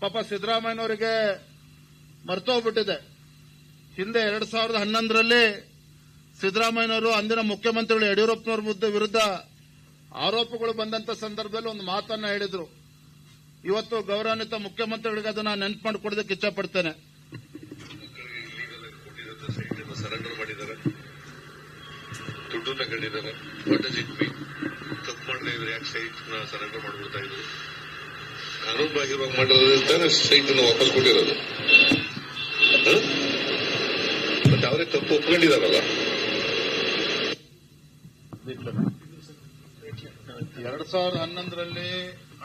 ಪಾಪ ಸಿದ್ದರಾಮಯ್ಯನವರಿಗೆ ಮರ್ತೋಗ್ಬಿಟ್ಟಿದೆ. ಹಿಂದೆ 2011ರಲ್ಲಿ ಸಿದ್ದರಾಮಯ್ಯನವರು ಅಂದಿನ ಮುಖ್ಯಮಂತ್ರಿಗಳು ಯಡಿಯೂರಪ್ಪನವರ ವಿರುದ್ಧ ಆರೋಪಗಳು ಬಂದಂತ ಸಂದರ್ಭದಲ್ಲಿ ಒಂದು ಮಾತನ್ನ ಹೇಳಿದ್ರು. ಇವತ್ತು ಗೌರವಾನ್ವಿತ ಮುಖ್ಯಮಂತ್ರಿಗಳಿಗೆ ಅದನ್ನ ನೆನಪು ಮಾಡಿಕೊಡೋದಕ್ಕೆ ಇಚ್ಛಪಡ್ತೇನೆ. ಸರೆಂಡರ್ ಮಾಡಿದ್ದಾರೆ, ದುಡ್ಡು ತಗೊಂಡಿದ್ದಾರೆ. What does it mean? ತಪ್ಪು ಮಾಡದೇ ಇದ್ರೆ ಯಾಕೆ ಸೈಟ್ ನ ಸರೆಂಡರ್ ಮಾಡ್ಬಿಡ್ತಾ ಇದ್ರು? ಕಾನೂನು ಬಾಹಿರವಾಗಿ ಮಾಡಿರೋದ್ರಿಂದ ಸೈಟ್ ಅನ್ನು ವಾಪಸ್ ಕೊಟ್ಟಿರೋದು. ಮತ್ತೆ ಅವರೇ ತಪ್ಪು ಒಪ್ಕೊಂಡಿದಾರಲ್ಲ. 2011ರಲ್ಲಿ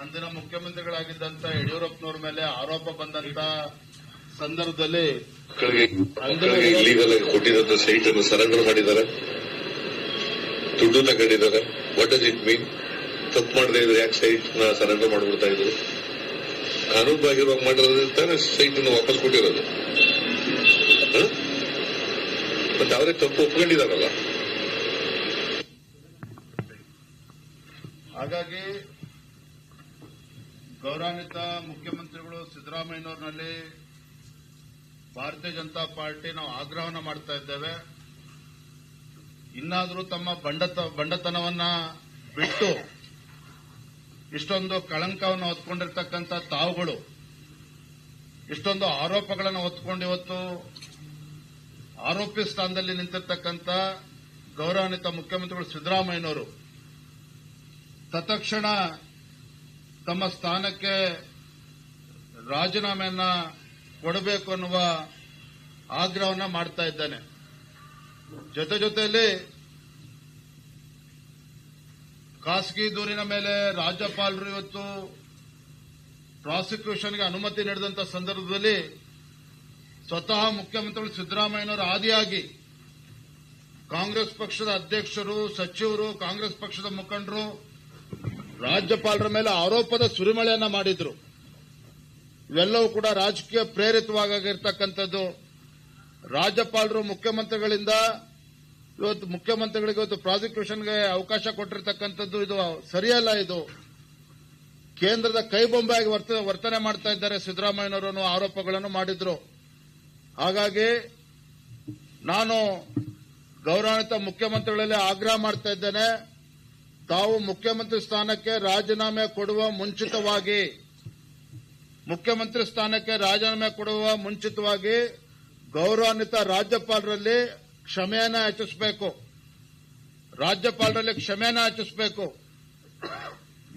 ಅಂದಿನ ಮುಖ್ಯಮಂತ್ರಿಗಳಾಗಿದ್ದಂತ ಯಡಿಯೂರಪ್ಪನವ್ರ ಮೇಲೆ ಆರೋಪ ಬಂದಂತ ಸಂದರ್ಭದಲ್ಲಿ ಇಲ್ಲೀಗಲ್ ಆಗಿ ಕೊಟ್ಟಿದ್ದ ಸೈಟ್ ಅನ್ನು ಸರೆಂಡರ್ ಮಾಡಿದ್ದಾರೆ, ದುಡ್ಡು ತಗೊಂಡಿದ್ದಾರೆ. What does it mean? ತಪ್ಪು ಮಾಡದೇ ಇದ್ರೆ ಯಾಕೆ ಸೈಟ್ ನ ಸರೆಂಡರ್ ಮಾಡ್ಬಿಡ್ತಾ ಇದ್ರು? ಕಾನೂನು ಬಾಹಿರವಾಗಿ ಮಾಡಿರೋದ್ರಿಂದ ಸೈಟ್ ಅನ್ನು ವಾಪಸ್ ಕೊಟ್ಟಿರೋದು. ಮತ್ತೆ ಅವರೇ ತಪ್ಪು ಒಪ್ಕೊಂಡಿದಾರಲ್ಲ. ಹಾಗಾಗಿ ಗೌರವಾನ್ವಿತ ಮುಖ್ಯಮಂತ್ರಿಗಳು ಸಿದ್ದರಾಮಯ್ಯನವರಲ್ಲಿ ಭಾರತೀಯ ಜನತಾ ಪಾರ್ಟಿ ನಾವು ಆಗ್ರಹವನ್ನು ಮಾಡ್ತಾ ಇದ್ದೇವೆ. ಇನ್ನಾದರೂ ತಮ್ಮ ಬಂಡತನವನ್ನ ಬಿಟ್ಟು ಇಷ್ಟೊಂದು ಕಳಂಕವನ್ನು ಹೊತ್ಕೊಂಡಿರ್ತಕ್ಕಂಥ ತಾವುಗಳು ಇಷ್ಟೊಂದು ಆರೋಪಗಳನ್ನು ಹೊತ್ಕೊಂಡು ಇವತ್ತು ಆರೋಪಿ ಸ್ಥಾನದಲ್ಲಿ ನಿಂತಿರ್ತಕ್ಕಂಥ ಗೌರವಾನ್ವಿತ ಮುಖ್ಯಮಂತ್ರಿಗಳು ಸಿದ್ದರಾಮಯ್ಯನವರು ತತ್ಕ್ಷಣ ತಮ್ಮ ಸ್ಥಾನಕ್ಕೆ ರಾಜೀನಾಮೆಯನ್ನ ಕೊಡಬೇಕು ಅನ್ನುವ ಆಗ್ರಹವನ್ನ ಮಾಡ್ತಾ ಇದ್ದಾನೆ. ಜೊತೆಯಲ್ಲಿ ಖಾಸಗಿ ದೂರಿನ ಮೇಲೆ ರಾಜ್ಯಪಾಲರು ಇವತ್ತು ಪ್ರಾಸಿಕ್ಯೂಷನ್ಗೆ ಅನುಮತಿ ನೀಡಿದಂತ ಸಂದರ್ಭದಲ್ಲಿ ಸ್ವತಃ ಮುಖ್ಯಮಂತ್ರಿಗಳು ಸಿದ್ದರಾಮಯ್ಯನವರು ಆದಿಯಾಗಿ ಕಾಂಗ್ರೆಸ್ ಪಕ್ಷದ ಅಧ್ಯಕ್ಷರು, ಸಚಿವರು, ಕಾಂಗ್ರೆಸ್ ಪಕ್ಷದ ಮುಖಂಡರು ರಾಜ್ಯಪಾಲರ ಮೇಲೆ ಆರೋಪದ ಸುರಿಮಳೆಯನ್ನ ಮಾಡಿದ್ರು. ಇವೆಲ್ಲವೂ ಕೂಡ ರಾಜಕೀಯ ಪ್ರೇರಿತವಾಗಿರ್ತಕ್ಕಂಥದ್ದು. ರಾಜ್ಯಪಾಲರು ಮುಖ್ಯಮಂತ್ರಿಗಳಿಗೆ ಇವತ್ತು ಪ್ರಾಸಿಕ್ಯೂಷನ್ಗೆ ಅವಕಾಶ ಕೊಟ್ಟಿರ್ತಕ್ಕಂಥದ್ದು ಇದು ಸರಿಯಲ್ಲ. ಇದು ಕೇಂದ್ರದ ಕೈಬೊಂಬೆಯಾಗಿ ವರ್ತನೆ ಮಾಡ್ತಾ ಇದ್ದಾರೆ ಸಿದ್ದರಾಮಯ್ಯನವರು ಆರೋಪಗಳನ್ನು ಮಾಡಿದ್ರು. ಹಾಗಾಗಿ ನಾನು ಗೌರವಾನ್ವಿತ ಮುಖ್ಯಮಂತ್ರಿಗಳಲ್ಲಿ ಆಗ್ರಹ ಮಾಡ್ತಾ ಇದ್ದೇನೆ, ತಾವು ಮುಖ್ಯಮಂತ್ರಿ ಸ್ಥಾನಕ್ಕೆ ರಾಜೀನಾಮೆ ಕೊಡುವ ಮುಂಚಿತವಾಗಿ ಗೌರವಾನ್ವಿತ ರಾಜ್ಯಪಾಲರಲ್ಲಿ ಕ್ಷಮೆಯನ್ನ ಯಾಚಿಸಬೇಕು.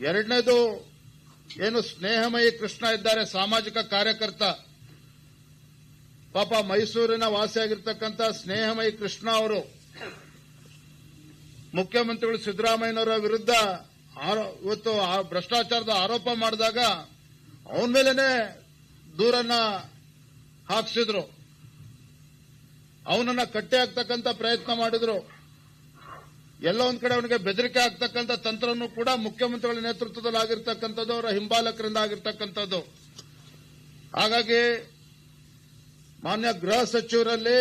ಎರಡನೇದು, ಏನು ಸ್ನೇಹಮಯಿ ಕೃಷ್ಣ ಇದ್ದಾರೆ, ಸಾಮಾಜಿಕ ಕಾರ್ಯಕರ್ತ, ಪಾಪ ಮೈಸೂರಿನ ವಾಸಿಯಾಗಿರ್ತಕ್ಕಂಥ ಸ್ನೇಹಮಯಿ ಕೃಷ್ಣ ಅವರು ಮುಖ್ಯಮಂತ್ರಿಗಳು ಸಿದ್ದರಾಮಯ್ಯನವರ ವಿರುದ್ಧ ಇವತ್ತು ಭ್ರಷ್ಟಾಚಾರದ ಆರೋಪ ಮಾಡಿದಾಗ ಅವನ ಮೇಲೇನೆ ದೂರನ್ನ ಹಾಕಿಸಿದ್ರು, ಅವನನ್ನ ಕಟ್ಟೆ ಹಾಕ್ತಕ್ಕಂಥ ಪ್ರಯತ್ನ ಮಾಡಿದ್ರು. ಎಲ್ಲ ಒಂದ್ ಕಡೆ ಅವನಿಗೆ ಬೆದರಿಕೆ ಆಗ್ತಕ್ಕಂಥ ತಂತ್ರನೂ ಕೂಡ ಮುಖ್ಯಮಂತ್ರಿಗಳ ನೇತೃತ್ವದಲ್ಲಿ ಆಗಿರ್ತಕ್ಕಂಥದ್ದು, ಅವರ ಹಿಂಬಾಲಕರಿಂದ ಆಗಿರ್ತಕ್ಕಂಥದ್ದು. ಹಾಗಾಗಿ ಮಾನ್ಯ ಗೃಹ ಸಚಿವರಲ್ಲಿ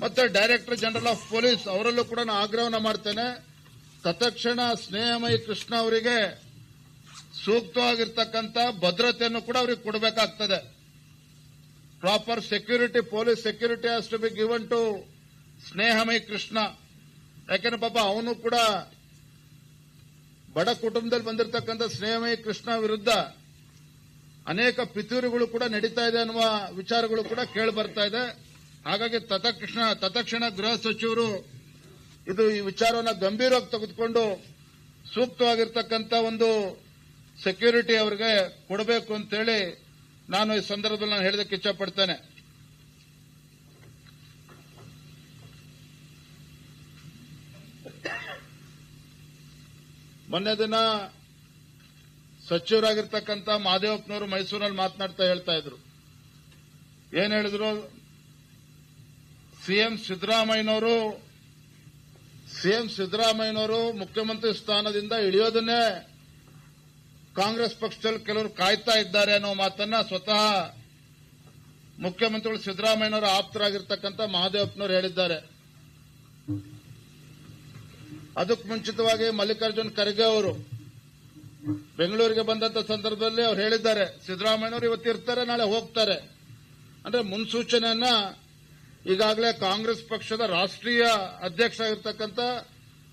ಮತ್ತೆ ಡೈರೆಕ್ಟರ್ ಜನರಲ್ ಆಫ್ ಪೊಲೀಸ್ ಅವರಲ್ಲೂ ಕೂಡ ನಾನು ಆಗ್ರಹವನ್ನು ಮಾಡ್ತೇನೆ, ತತ್ಕ್ಷಣ ಸ್ನೇಹಮಯಿ ಕೃಷ್ಣ ಅವರಿಗೆ ಸೂಕ್ತವಾಗಿರ್ತಕ್ಕಂಥ ಭದ್ರತೆಯನ್ನು ಕೂಡ ಅವರಿಗೆ ಕೊಡಬೇಕಾಗ್ತದೆ. Proper security, police security has to be given to Snehamayi Krishna. ಯಾಕೆಂದ್ರೆ ಪಾಪ ಅವನು ಕೂಡ ಬಡ ಕುಟುಂಬದಲ್ಲಿ ಬಂದಿರತಕ್ಕಂಥ ಸ್ನೇಹಮಯಿ ಕೃಷ್ಣ ವಿರುದ್ಧ ಅನೇಕ ಪಿತೂರಿಗಳು ಕೂಡ ನಡೀತಾ ಇದೆ ಅನ್ನುವ ವಿಚಾರಗಳು ಕೂಡ ಕೇಳಿ ಬರ್ತಾ ಇದೆ. ಹಾಗಾಗಿ ತತ್ಕ್ಷಣ ಗೃಹ ಸಚಿವರು ಈ ವಿಚಾರವನ್ನು ಗಂಭೀರವಾಗಿ ತೆಗೆದುಕೊಂಡು ಸೂಕ್ತವಾಗಿರ್ತಕ್ಕಂಥ ಒಂದು ಸೆಕ್ಯೂರಿಟಿ ಅವರಿಗೆ ಕೊಡಬೇಕು ಅಂತೇಳಿ ನಾನು ಈ ಸಂದರ್ಭದಲ್ಲಿ ನಾನು ಹೇಳೋದಕ್ಕೆ ಇಚ್ಛಪಡ್ತೇನೆ. ಮೊನ್ನೆ ದಿನ ಸಚಿವರಾಗಿರ್ತಕ್ಕಂಥ ಮಹದೇವಪ್ಪನವರು ಮೈಸೂರಿನಲ್ಲಿ ಮಾತನಾಡ್ತಾ ಹೇಳ್ತಾ ಇದ್ರು. ಏನ್ ಹೇಳಿದ್ರು? ಸಿಎಂ ಸಿದ್ದರಾಮಯ್ಯನವರು ಮುಖ್ಯಮಂತ್ರಿ ಸ್ಥಾನದಿಂದ ಇಳಿಯೋದನ್ನೇ ಕಾಂಗ್ರೆಸ್ ಪಕ್ಷದಲ್ಲಿ ಕೆಲವರು ಕಾಯ್ತಾ ಇದ್ದಾರೆ ಅನ್ನೋ ಮಾತನ್ನ ಸ್ವತಃ ಮುಖ್ಯಮಂತ್ರಿಗಳು ಸಿದ್ದರಾಮಯ್ಯನವರ ಆಪ್ತರಾಗಿರ್ತಕ್ಕಂಥ ಮಹದೇವಪ್ಪನವರು ಹೇಳಿದ್ದಾರೆ. ಅದಕ್ಕೆ ಮುಂಚಿತವಾಗಿ ಮಲ್ಲಿಕಾರ್ಜುನ್ ಖರ್ಗೆ ಅವರು ಬೆಂಗಳೂರಿಗೆ ಬಂದಂತ ಸಂದರ್ಭದಲ್ಲಿ ಅವ್ರು ಹೇಳಿದ್ದಾರೆ, ಸಿದ್ದರಾಮಯ್ಯನವರು ಇವತ್ತು ಇರ್ತಾರೆ, ನಾಳೆ ಹೋಗ್ತಾರೆ. ಅಂದ್ರೆ ಮುನ್ಸೂಚನೆಯನ್ನ ಈಗಾಗಲೇ ಕಾಂಗ್ರೆಸ್ ಪಕ್ಷದ ರಾಷ್ಟ್ರೀಯ ಅಧ್ಯಕ್ಷ ಆಗಿರ್ತಕ್ಕಂಥ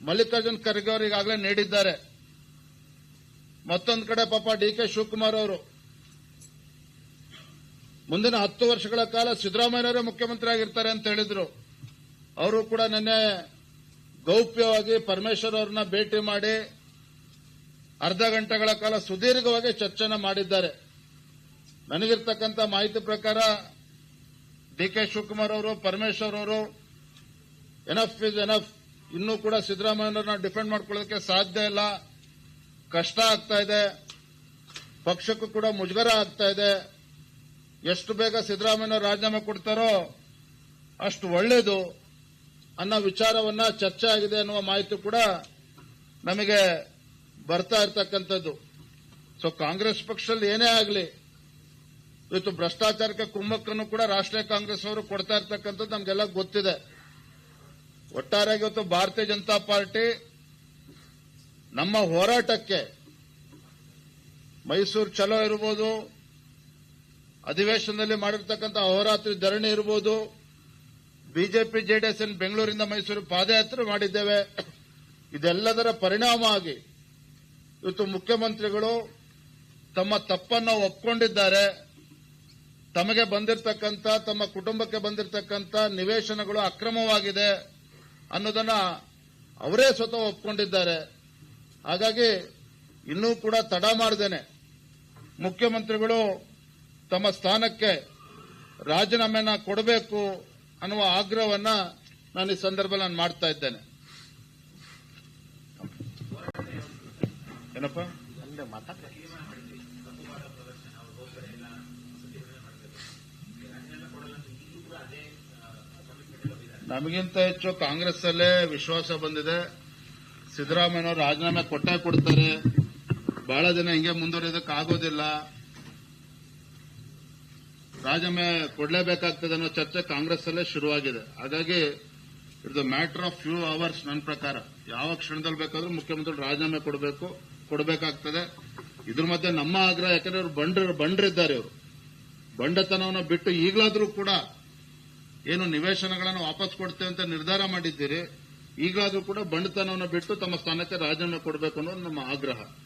ಮಲ್ಲಿಕಾರ್ಜುನ್ ಖರ್ಗೆ ಅವರು ಈಗಾಗಲೇ ನೀಡಿದ್ದಾರೆ. ಮತ್ತೊಂದು ಕಡೆ ಪಾಪ ಡಿ.ಕೆ. ಶಿವಕುಮಾರ್ ಅವರು ಮುಂದಿನ 10 ವರ್ಷಗಳ ಕಾಲ ಸಿದ್ದರಾಮಯ್ಯನವರೇ ಮುಖ್ಯಮಂತ್ರಿ ಆಗಿರ್ತಾರೆ ಅಂತ ಹೇಳಿದ್ರು. ಅವರು ಕೂಡ ನಿನ್ನೆ ಗೌಪ್ಯವಾಗಿ ಪರಮೇಶ್ವರ್ ಅವರನ್ನ ಭೇಟಿ ಮಾಡಿ ಅರ್ಧ ಗಂಟೆಗಳ ಕಾಲ ಸುದೀರ್ಘವಾಗಿ ಚರ್ಚೆನ ಮಾಡಿದ್ದಾರೆ. ನನಗಿರ್ತಕ್ಕಂಥ ಮಾಹಿತಿ ಪ್ರಕಾರ ಡಿ.ಕೆ. ಶಿವಕುಮಾರ್ ಅವರು, ಪರಮೇಶ್ವರ್ ಅವರು ಎನಫ್ ಇಸ್ ಎನಫ್, ಇನ್ನೂ ಕೂಡ ಸಿದ್ದರಾಮಯ್ಯನವ್ರನ್ನ ಡಿಫೆಂಡ್ ಮಾಡ್ಕೊಳ್ಳೋದಕ್ಕೆ ಸಾಧ್ಯ ಇಲ್ಲ, ಕಷ್ಟ ಆಗ್ತಾ ಇದೆ, ಪಕ್ಷಕ್ಕೂ ಕೂಡ ಮುಜುಗರ ಆಗ್ತಾ ಇದೆ, ಎಷ್ಟು ಬೇಗ ಸಿದ್ದರಾಮಯ್ಯನವರು ರಾಜೀನಾಮೆ ಕೊಡ್ತಾರೋ ಅಷ್ಟು ಒಳ್ಳೆಯದು ಅನ್ನೋ ವಿಚಾರವನ್ನ ಚರ್ಚೆ ಆಗಿದೆ ಅನ್ನುವ ಮಾಹಿತಿ ಕೂಡ ನಮಗೆ ಬರ್ತಾ ಇರತಕ್ಕಂಥದ್ದು. ಸೊ ಕಾಂಗ್ರೆಸ್ ಪಕ್ಷದಲ್ಲಿ ಏನೇ ಆಗಲಿ, ಇವತ್ತು ಭ್ರಷ್ಟಾಚಾರಕ್ಕೆ ಕುಮ್ಮಕ್ಕನ್ನು ಕೂಡ ರಾಷ್ಟ್ರೀಯ ಕಾಂಗ್ರೆಸ್ ಅವರು ಕೊಡ್ತಾ ಇರ್ತಕ್ಕಂಥದ್ದು ನಮಗೆಲ್ಲ ಗೊತ್ತಿದೆ. ಒಟ್ಟಾರೆಯಾಗಿ ಇವತ್ತು ಭಾರತೀಯ ಜನತಾ ಪಾರ್ಟಿ ನಮ್ಮ ಹೋರಾಟಕ್ಕೆ ಮೈಸೂರು ಚಲೋ ಇರಬಹುದು, ಅಧಿವೇಶನದಲ್ಲಿ ಮಾಡಿರ್ತಕ್ಕಂಥ ಅಹೋರಾತ್ರಿ ಧರಣಿ ಇರಬಹುದು, ಬಿಜೆಪಿ ಜೆಡಿಎಸ್ ಬೆಂಗಳೂರಿಂದ ಮೈಸೂರು ಪಾದಯಾತ್ರೆ ಮಾಡಿದ್ದೇವೆ. ಇದೆಲ್ಲದರ ಪರಿಣಾಮ ಆಗಿ ಇವತ್ತು ಮುಖ್ಯಮಂತ್ರಿಗಳು ತಮ್ಮ ತಪ್ಪನ್ನು ಒಪ್ಪಿಕೊಂಡಿದ್ದಾರೆ. ತಮಗೆ ಬಂದಿರತಕ್ಕಂಥ, ತಮ್ಮ ಕುಟುಂಬಕ್ಕೆ ಬಂದಿರತಕ್ಕಂಥ ನಿವೇಶನಗಳು ಅಕ್ರಮವಾಗಿದೆ ಅನ್ನೋದನ್ನ ಅವರೇ ಸ್ವತಃ ಒಪ್ಪಿಕೊಂಡಿದ್ದಾರೆ. ಹಾಗಾಗಿ ಇನ್ನೂ ಕೂಡ ತಡ ಮಾಡದೇನೆ ಮುಖ್ಯಮಂತ್ರಿಗಳು ತಮ್ಮ ಸ್ಥಾನಕ್ಕೆ ರಾಜೀನಾಮೆನ ಕೊಡಬೇಕು ಅನ್ನುವ ಆಗ್ರಹವನ್ನ ನಾನು ಈ ಸಂದರ್ಭದಲ್ಲಿ ಮಾಡ್ತಾ ಇದ್ದೇನೆ. ಏನಪ್ಪ ನಮಗಿಂತ ಹೆಚ್ಚು ಕಾಂಗ್ರೆಸ್ ಅಲ್ಲೇ ವಿಶ್ವಾಸ ಬಂದಿದೆ. ಸಿದ್ದರಾಮಯ್ಯನವರು ರಾಜೀನಾಮೆ ಕೊಟ್ಟೇ ಕೊಡ್ತಾರೆ, ಬಹಳ ದಿನ ಹಿಂಗೆ ಮುಂದುವರಿಯೋದಕ್ಕೆ ಆಗೋದಿಲ್ಲ, ರಾಜೀನಾಮೆ ಕೊಡಲೇಬೇಕಾಗ್ತದೆ ಅನ್ನೋ ಚರ್ಚೆ ಕಾಂಗ್ರೆಸ್ ಅಲ್ಲೇ ಶುರುವಾಗಿದೆ. ಹಾಗಾಗಿ it's matter of few hours. ನನ್ನ ಪ್ರಕಾರ ಯಾವ ಕ್ಷಣದಲ್ಲಿ ಬೇಕಾದ್ರೂ ಮುಖ್ಯಮಂತ್ರಿಗಳು ರಾಜೀನಾಮೆ ಕೊಡಬೇಕಾಗ್ತದೆ. ಇದ್ರ ಮಧ್ಯೆ ನಮ್ಮ ಆಗ್ರಹ, ಯಾಕಂದ್ರೆ ಅವರು ಬಂಡ್ರಿದ್ದಾರೆ, ಇವರು ಬಂಡತನವನ್ನು ಬಿಟ್ಟು ಈಗಲಾದ್ರೂ ಕೂಡ ಏನು ನಿವೇಶನಗಳನ್ನು ವಾಪಸ್ ಕೊಡ್ತೇವೆ ಅಂತ ನಿರ್ಧಾರ ಮಾಡಿದ್ದೀರಿ, ಈಗಲಾದ್ರೂ ಕೂಡ ಬಂಡತನವನ್ನು ಬಿಟ್ಟು ತಮ್ಮ ಸ್ಥಾನಕ್ಕೆ ರಾಜೀನಾಮೆ ಕೊಡಬೇಕು ಅನ್ನೋದು ನಮ್ಮ ಆಗ್ರಹ.